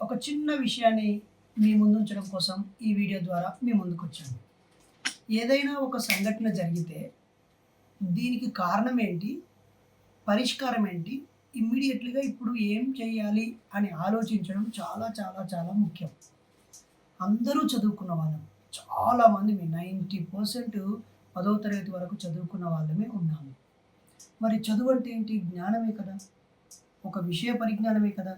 ఒక చిన్న విషయాన్ని మీ ముందుంచడం కోసం ఈ వీడియో ద్వారా మీ ముందుకొచ్చాను. ఏదైనా ఒక సంఘటన జరిగితే దీనికి కారణం ఏంటి? పరిష్కారం ఏంటి? ఇమ్మీడియేట్‌గా ఇప్పుడు ఏం చేయాలి అని ఆలోచించడం చాలా చాలా చాలా ముఖ్యం. అందరూ చదువుకున్న వాళ్ళం. చాలామంది 90% 10వ తరగతి వరకు చదువుకున్న వాళ్ళమే ఉన్నాము. మరి చదువు అంటే ఏంటి? జ్ఞానమే కదా! ఒక విషయ పరిజ్ఞానమే కదా!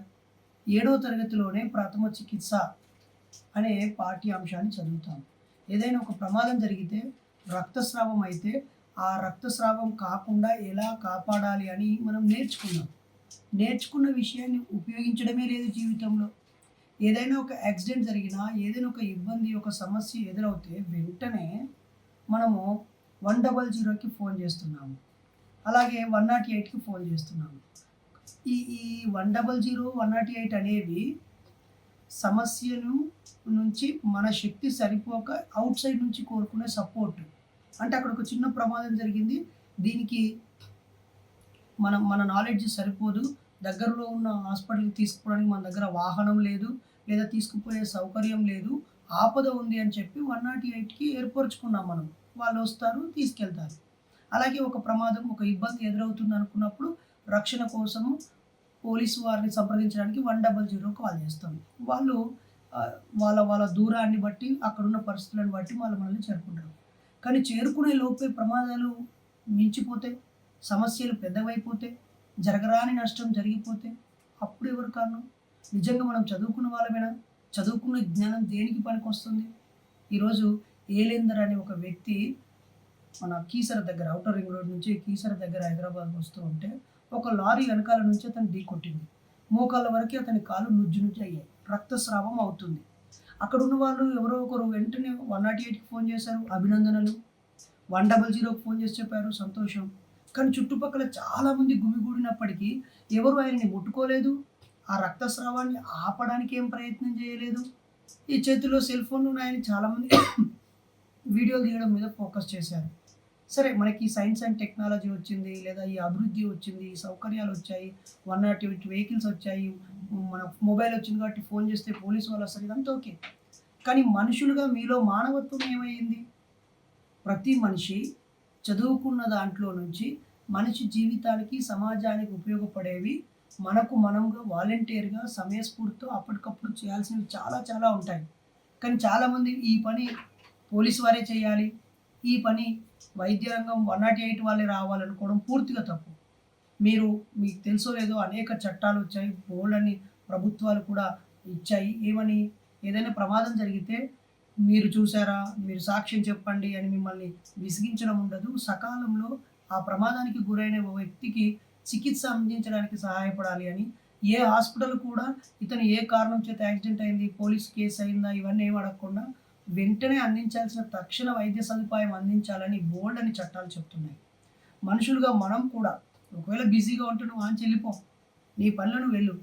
7వ తరగతిలోనే ప్రథమ చికిత్స అనే పాఠ్యాంశాన్ని చదువుతాం. ఏదైనా ఒక ప్రమాదం జరిగితే, రక్తస్రావం అయితే, ఆ రక్తస్రావం కాకుండా ఎలా కాపాడాలి అని మనం నేర్చుకున్నాం. నేర్చుకున్న విషయాన్ని ఉపయోగించడమే లేదు జీవితంలో. ఏదైనా ఒక యాక్సిడెంట్ జరిగినా, ఏదైనా ఒక ఇబ్బంది, ఒక సమస్య ఎదురవుతే వెంటనే మనము 100కి ఫోన్ చేస్తున్నాము. అలాగే 108కి ఫోన్ చేస్తున్నాము. ఈ ఈ 100, 108 అనేవి సమస్యను నుంచి మన శక్తి సరిపోక ఔట్ సైడ్ నుంచి కోరుకునే సపోర్ట్. అంటే అక్కడ ఒక చిన్న ప్రమాదం జరిగింది. దీనికి మన నాలెడ్జ్ సరిపోదు. దగ్గరలో ఉన్న హాస్పిటల్‌కి తీసుకుపోవడానికి మన దగ్గర వాహనం లేదు. లేదా తీసుకుపోయే సౌకర్యం లేదు. ఆపద ఉంది అని చెప్పి 108కి ఏర్పరుచుకున్నాం మనం. వాళ్ళొస్తారు, తీసుకెళ్తారు. అలాగే ఒక ప్రమాదం, ఒక ఇబ్బంది ఎదురవుతుంది అనుకున్నప్పుడు రక్షణ కోసము పోలీసు వారిని సంప్రదించడానికి 100 కాల్ చేస్తాం. వాళ్ళు వాళ్ళ దూరాన్ని బట్టి, అక్కడున్న పరిస్థితులను బట్టి వాళ్ళు మనల్ని చేరుకుంటారు. కానీ చేరుకునే లోపే ప్రమాదాలు మించిపోతే, సమస్యలు పెద్దవైపోతే, జరగరాని నష్టం జరిగిపోతే అప్పుడు ఎవరు కారణం? నిజంగా మనం చదువుకున్న వాళ్ళమేనా? చదువుకున్న జ్ఞానం దేనికి పనికొస్తుంది? ఈరోజు ఏలేందర్ అనే ఒక వ్యక్తి మన కీసర దగ్గర, ఔటర్ రింగ్ రోడ్ నుంచి కీసర దగ్గర హైదరాబాద్ వస్తూ ఉంటే ఒక లారీ వెనకాల నుంచి అతన్ని ఢీకొట్టింది. మోకాళ్ళ వరకు అతని కాళ్ళు నుజ్జు నుజ్జు అయ్యాయి. రక్తస్రావం అవుతుంది. అక్కడ ఉన్న వాళ్ళు ఎవరో ఒకరు వెంటనే 108కి ఫోన్ చేశారు, అభినందనలు. 100కి ఫోన్ చేసి చెప్పారు, సంతోషం. కానీ చుట్టుపక్కల చాలామంది గుమిగూడినప్పటికీ ఎవరు ఆయనని ముట్టుకోలేదు. ఆ రక్తస్రావాన్ని ఆపడానికి ఏం ప్రయత్నం చేయలేదు. ఈ చేతిలో సెల్ ఫోన్లు ఉన్నాయని చాలామంది వీడియోలు తీయడం మీద ఫోకస్ చేశారు. సరే, మనకి సైన్స్ అండ్ టెక్నాలజీ వచ్చింది, లేదా ఈ అభివృద్ధి వచ్చింది, ఈ సౌకర్యాలు వచ్చాయి, 108 వెహికల్స్ వచ్చాయి, మన మొబైల్ వచ్చింది కాబట్టి ఫోన్ చేస్తే పోలీసు వాళ్ళు వస్తారు, ఇదంతా ఓకే. కానీ మనుషులుగా మీలో మానవత్వం ఏమైంది? ప్రతి మనిషి చదువుకున్న దాంట్లో నుంచి మనిషి జీవితానికి, సమాజానికి ఉపయోగపడేవి మనకు మనంగా వాలంటీర్‌గా సమయస్ఫూర్తితో అప్పటికప్పుడు చేయాల్సినవి చాలా చాలా ఉంటాయి. కానీ చాలామంది ఈ పని పోలీసు వారే చేయాలి, ఈ పని వైద్య రంగం 108 వాళ్ళే రావాలనుకోవడం పూర్తిగా తప్పు. మీకు తెలుసో లేదో అనేక చట్టాలు వచ్చాయి. బోలెడన్ని ప్రభుత్వాలు కూడా ఇచ్చాయి. ఏమని? ఏదైనా ప్రమాదం జరిగితే మీరు చూసారా? మీరు సాక్ష్యం చెప్పండి అని మిమ్మల్ని విసిగించడం ఉండదు. సకాలంలో ఆ ప్రమాదానికి గురైన వ్యక్తికి చికిత్స అందించడానికి సహాయపడాలి అని. ఏ హాస్పిటల్ కూడా ఇతను ఏ కారణం చేత యాక్సిడెంట్ అయింది, పోలీస్ కేస్ అయిందా, ఇవన్నీ ఏమి అడగకుండా వెంటనే అందించాల్సిన తక్షణ వైద్య సదుపాయం అందించాలని బోల్డన్ని చట్టాలు చెప్తున్నాయి. మనుషులుగా మనం కూడా ఒకవేళ బిజీగా ఉంటే నువ్వు ఆంచి వెళ్ళిపో, నీ పనిలో నువ్వు వెళ్ళు.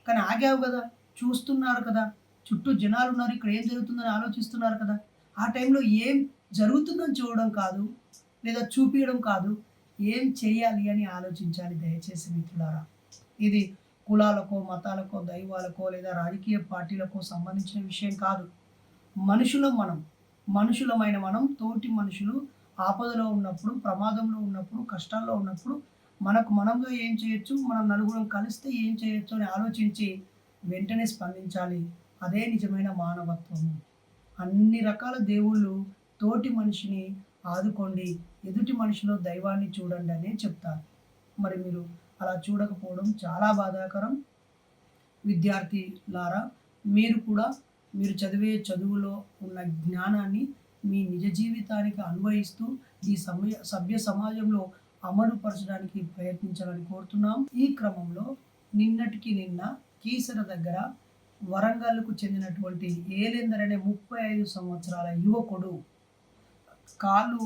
కానీ ఆగావు కదా, చూస్తున్నారు కదా, చుట్టూ జనాలు ఉన్నారు, ఇక్కడ ఏం జరుగుతుందని ఆలోచిస్తున్నారు కదా. ఆ టైంలో ఏం జరుగుతుందని చూడడం కాదు, లేదా చూపించడం కాదు, ఏం చేయాలి అని ఆలోచించాలి దయచేసి మిత్రులారా. ఇది కులాలకో, మతాలకో, దైవాలకో లేదా రాజకీయ పార్టీలకో సంబంధించిన విషయం కాదు. మనుషులమైన మనం తోటి మనుషులు ఆపదలో ఉన్నప్పుడు, ప్రమాదంలో ఉన్నప్పుడు, కష్టాల్లో ఉన్నప్పుడు మనకు మనంగా ఏం చేయొచ్చు, మనం నలుగురం కలిస్తే ఏం చేయొచ్చు అని ఆలోచించి వెంటనే స్పందించాలి. అదే నిజమైన మానవత్వము. అన్ని రకాల దేవుళ్ళు తోటి మనిషిని ఆదుకోండి, ఎదుటి మనిషిలో దైవాన్ని చూడండి అనే చెప్తారు. మరి మీరు అలా చూడకపోవడం చాలా బాధాకరం. విద్యార్థులారా, మీరు చదివే చదువులో ఉన్న జ్ఞానాన్ని మీ నిజ జీవితానికి అన్వయిస్తూ ఈ సభ్య సమాజంలో అమలుపరచడానికి ప్రయత్నించాలని కోరుతున్నాం. ఈ క్రమంలో నిన్నటికి నిన్న కీసర దగ్గర వరంగల్కు చెందినటువంటి ఏలేందర్ అనే 35 సంవత్సరాల యువకుడు కాళ్ళు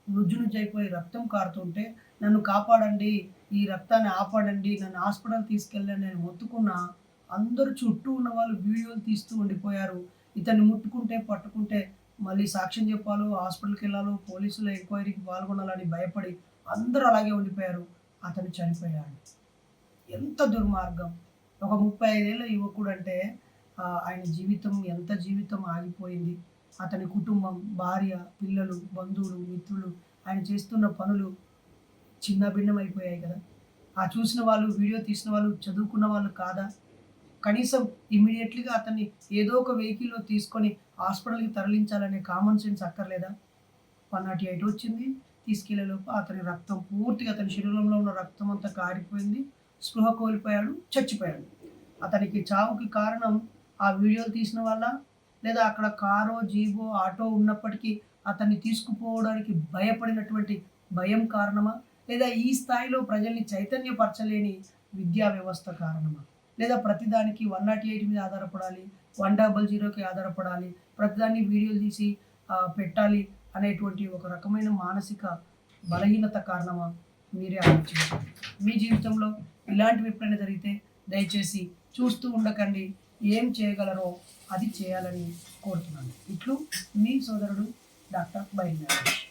నుజ్జునుజ్జైపోయి రక్తం కారుతుంటే నన్ను కాపాడండి, ఈ రక్తాన్ని ఆపడండి, నన్ను హాస్పిటల్ తీసుకెళ్ళండి అని మొత్తుకున్నా అందరూ చుట్టూ ఉన్న వాళ్ళు వీడియోలు తీస్తూ ఉండిపోయారు. ఇతన్ని ముట్టుకుంటే, పట్టుకుంటే మళ్ళీ సాక్ష్యం చెప్పాలో, హాస్పిటల్‌కి వెళ్ళాలో, పోలీసుల ఎంక్వైరీకి పాల్గొనాలని భయపడి అందరూ అలాగే ఉండిపోయారు. అతను చనిపోయాడు. ఎంత దుర్మార్గం! ఒక 35 ఏళ్ల యువకుడు అంటే ఆయన జీవితం ఆగిపోయింది. అతని కుటుంబం, భార్య, పిల్లలు, బంధువులు, మిత్రులు, ఆయన చేస్తున్న పనులు చిన్నభిన్నమైపోయాయి కదా! ఆ చూసిన వాళ్ళు, వీడియో తీసిన వాళ్ళు చదువుకున్న వాళ్ళు కాదా? కనీసం ఇమ్మీడియేట్‌లీగా అతన్ని ఏదో ఒక వెహికల్‌లో తీసుకొని హాస్పిటల్‌కి తరలించాలనే కామన్ సెన్స్ అక్కర్లేదా? 108 వచ్చింది. తీసుకెళ్ళేలోపు అతని శరీరంలో ఉన్న రక్తం అంతా కారిపోయింది. స్పృహ కోల్పోయాడు, చచ్చిపోయాడు. అతనికి చావుకి కారణం ఆ వీడియోలు తీసిన వాళ్ళా? లేదా అక్కడ కారో, జీపో, ఆటో ఉన్నప్పటికీ అతన్ని తీసుకుపోవడానికి భయపడినటువంటి భయం కారణమా? లేదా ఈ స్థాయిలో ప్రజల్ని చైతన్యపరచలేని విద్యా వ్యవస్థ కారణమా? లేదా ప్రతిదానికి 108 మీద ఆధారపడాలి, 100కి ఆధారపడాలి, ప్రతిదాన్ని వీడియోలు తీసి పెట్టాలి అనేటువంటి ఒక రకమైన మానసిక బలహీనత కారణమా? మీరే ఆలోచించండి. మీ జీవితంలో ఇలాంటివి ఎప్పుడైనా జరిగితే దయచేసి చూస్తూ ఉండకండి. ఏం చేయగలరో అది చేయాలని కోరుతున్నాను. ఇట్లు మీ సోదరుడు డాక్టర్ బైరి నరేష్.